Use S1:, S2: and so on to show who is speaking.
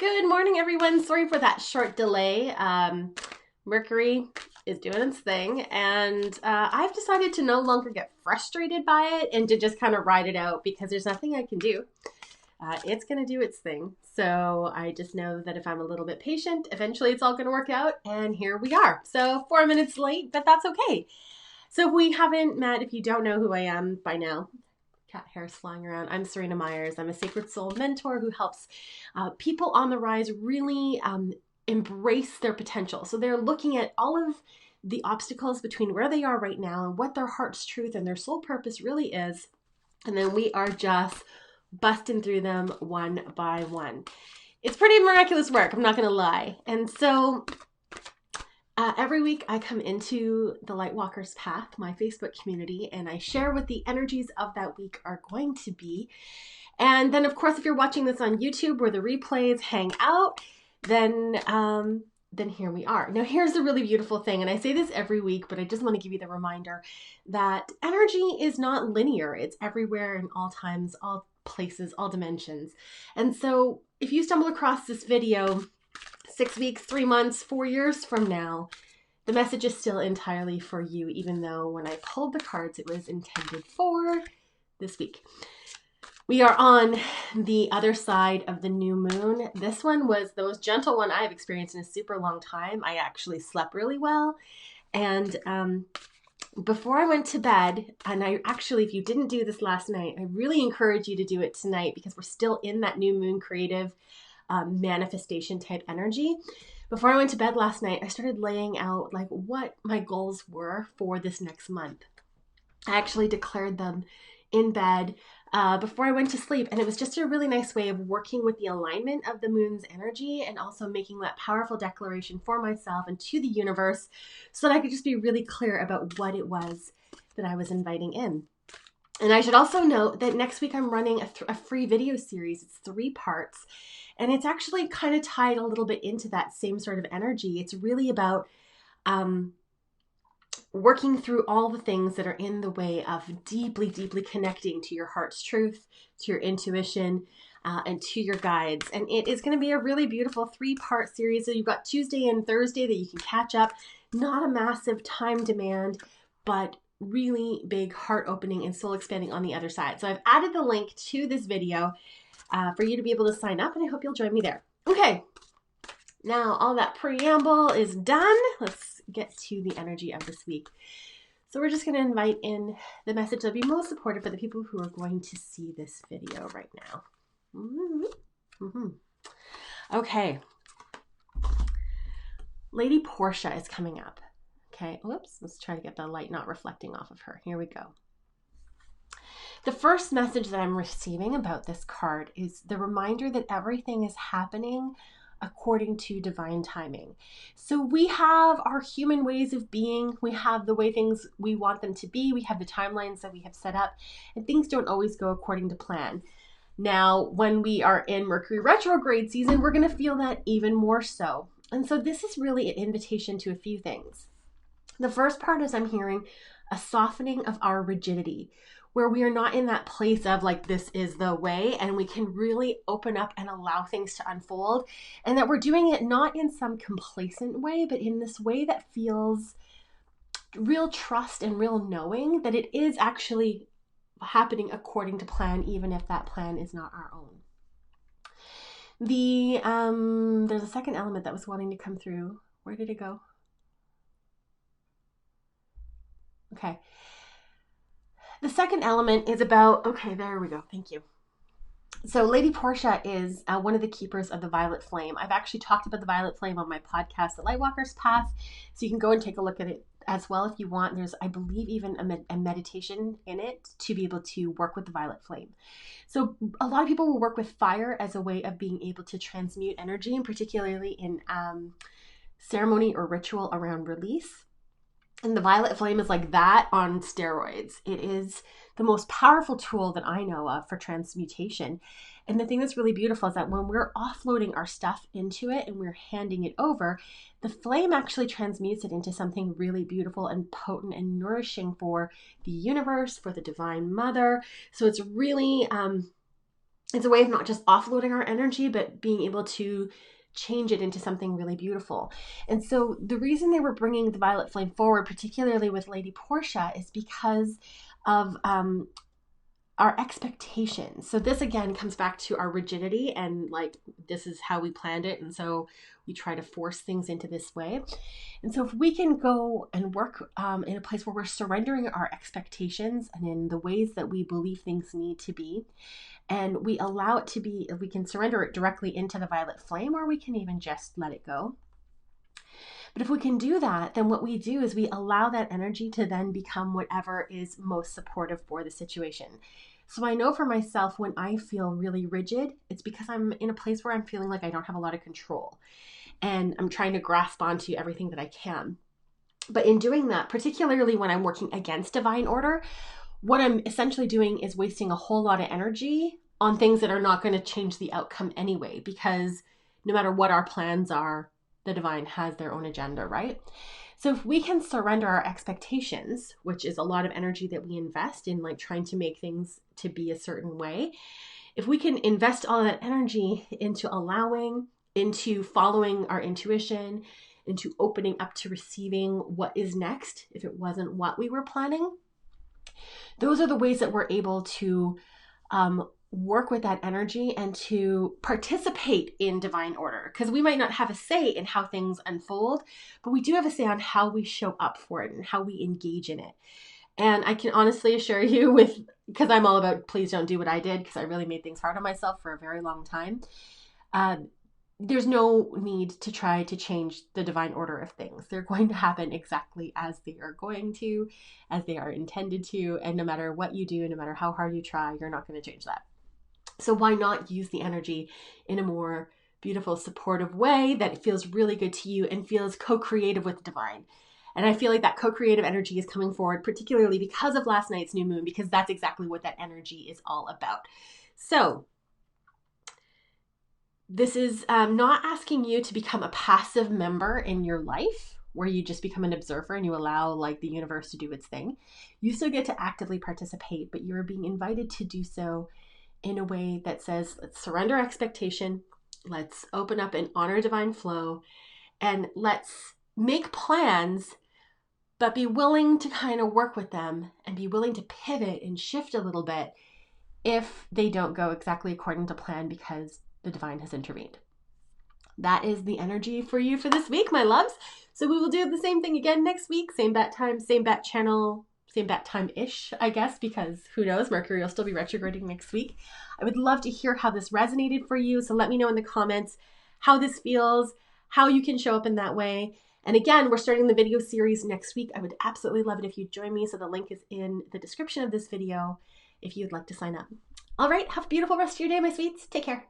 S1: Good morning, everyone. Sorry for that short delay. Mercury is doing its thing, and I've decided to no longer get frustrated by it and to just kind of ride it out because there's nothing I can do. It's going to do its thing. So I just know that if I'm a little bit patient, eventually it's all going to work out, and here we are. So 4 minutes late, but that's okay. So if we haven't met, if you don't know who I am by now, cat hairs flying around. I'm Seryna Myers. I'm a sacred soul mentor who helps people on the rise really embrace their potential. So they're looking at all of the obstacles between where they are right now and what their heart's truth and their soul purpose really is. And then we are just busting through them one by one. It's pretty miraculous work, I'm not going to lie. And so every week I come into the Lightwalker's Path, my Facebook community, and I share what the energies of that week are going to be. And then, of course, if you're watching this on YouTube where the replays hang out, then here we are. Now, here's the really beautiful thing, and I say this every week, but I just want to give you the reminder that energy is not linear. It's everywhere in all times, all places, all dimensions. And so if you stumble across this video 6 weeks, 3 months, 4 years from now, the message is still entirely for you, even though when I pulled the cards, it was intended for this week. We are on the other side of the new moon. This one was the most gentle one I've experienced in a super long time. I actually slept really well. And before I went to bed, and I actually, if you didn't do this last night, I really encourage you to do it tonight because we're still in that new moon creative manifestation type energy. Before I went to bed last night, I started laying out like what my goals were for this next month. I actually declared them in bed before I went to sleep, and it was just a really nice way of working with the alignment of the moon's energy and also making that powerful declaration for myself and to the universe so that I could just be really clear about what it was that I was inviting in. And I should also note that next week I'm running a free video series. It's 3 parts. And it's actually kind of tied a little bit into that same sort of energy. It's really about working through all the things that are in the way of deeply, deeply connecting to your heart's truth, to your intuition, and to your guides. And it is going to be a really beautiful 3-part series. So you've got Tuesday and Thursday that you can catch up. Not a massive time demand, but really big heart opening and soul expanding on the other side. So I've added the link to this video for you to be able to sign up, and I hope you'll join me there. Okay, now all that preamble is done. Let's get to the energy of this week. So we're just going to invite in the message that'll be most supportive for the people who are going to see this video right now. Okay, Lady Portia is coming up. Okay, whoops, let's try to get the light not reflecting off of her. Here we go. The first message that I'm receiving about this card is the reminder that everything is happening according to divine timing. So we have our human ways of being, we have the way things we want them to be, we have the timelines that we have set up, and things don't always go according to plan. Now, when we are in Mercury retrograde season, we're going to feel that even more so. And so this is really an invitation to a few things. The first part is I'm hearing a softening of our rigidity, where we are not in that place of like, this is the way, and we can really open up and allow things to unfold, and that we're doing it not in some complacent way, but in this way that feels real trust and real knowing that it is actually happening according to plan, even if that plan is not our own. There's a second element that was wanting to come through. Where did it go? Okay. The second element is about, okay, there we go. Thank you. So Lady Portia is one of the keepers of the violet flame. I've actually talked about the violet flame on my podcast, The Lightwalker's Path. So you can go and take a look at it as well if you want. There's, I believe, even a meditation in it to be able to work with the violet flame. So a lot of people will work with fire as a way of being able to transmute energy, and particularly in ceremony or ritual around release. And the violet flame is like that on steroids. It is the most powerful tool that I know of for transmutation. And the thing that's really beautiful is that when we're offloading our stuff into it and we're handing it over, the flame actually transmutes it into something really beautiful and potent and nourishing for the universe, for the Divine Mother. So it's really It's a way of not just offloading our energy, but being able to change it into something really beautiful. And so the reason they were bringing the violet flame forward, particularly with Lady Portia, is because of our expectations. So this again comes back to our rigidity, and like this is how we planned it, and so we try to force things into this way. And so if we can go and work in a place where we're surrendering our expectations and in the ways that we believe things need to be, and we allow it to be, we can surrender it directly into the violet flame, or we can even just let it go. But if we can do that, then what we do is we allow that energy to then become whatever is most supportive for the situation. So I know for myself, when I feel really rigid, it's because I'm in a place where I'm feeling like I don't have a lot of control and I'm trying to grasp onto everything that I can. But in doing that, particularly when I'm working against divine order, what I'm essentially doing is wasting a whole lot of energy on things that are not going to change the outcome anyway, because no matter what our plans are, the divine has their own agenda, right? So if we can surrender our expectations, which is a lot of energy that we invest in like trying to make things to be a certain way, if we can invest all of that energy into allowing, into following our intuition, into opening up to receiving what is next, if it wasn't what we were planning, those are the ways that we're able to work with that energy and to participate in divine order. Because we might not have a say in how things unfold, but we do have a say on how we show up for it and how we engage in it. And I can honestly assure you, because I'm all about please don't do what I did, because I really made things hard on myself for a very long time. There's no need to try to change the divine order of things. They're going to happen exactly as they are going to, as they are intended to. And no matter what you do, no matter how hard you try, you're not going to change that. So why not use the energy in a more beautiful, supportive way that feels really good to you and feels co-creative with the divine? And I feel like that co-creative energy is coming forward, particularly because of last night's new moon, because that's exactly what that energy is all about. So this is not asking you to become a passive member in your life where you just become an observer and you allow like the universe to do its thing. You still get to actively participate, but you're being invited to do so in a way that says, let's surrender expectation, let's open up and honor divine flow, and let's make plans, but be willing to kind of work with them and be willing to pivot and shift a little bit if they don't go exactly according to plan because the divine has intervened. That is the energy for you for this week, my loves. So we will do the same thing again next week. Same bat time, same bat channel, same bat time-ish, I guess, because who knows, Mercury will still be retrograding next week. I would love to hear how this resonated for you. So let me know in the comments how this feels, how you can show up in that way. And again, we're starting the video series next week. I would absolutely love it if you'd join me. So the link is in the description of this video if you'd like to sign up. All right, have a beautiful rest of your day, my sweets. Take care.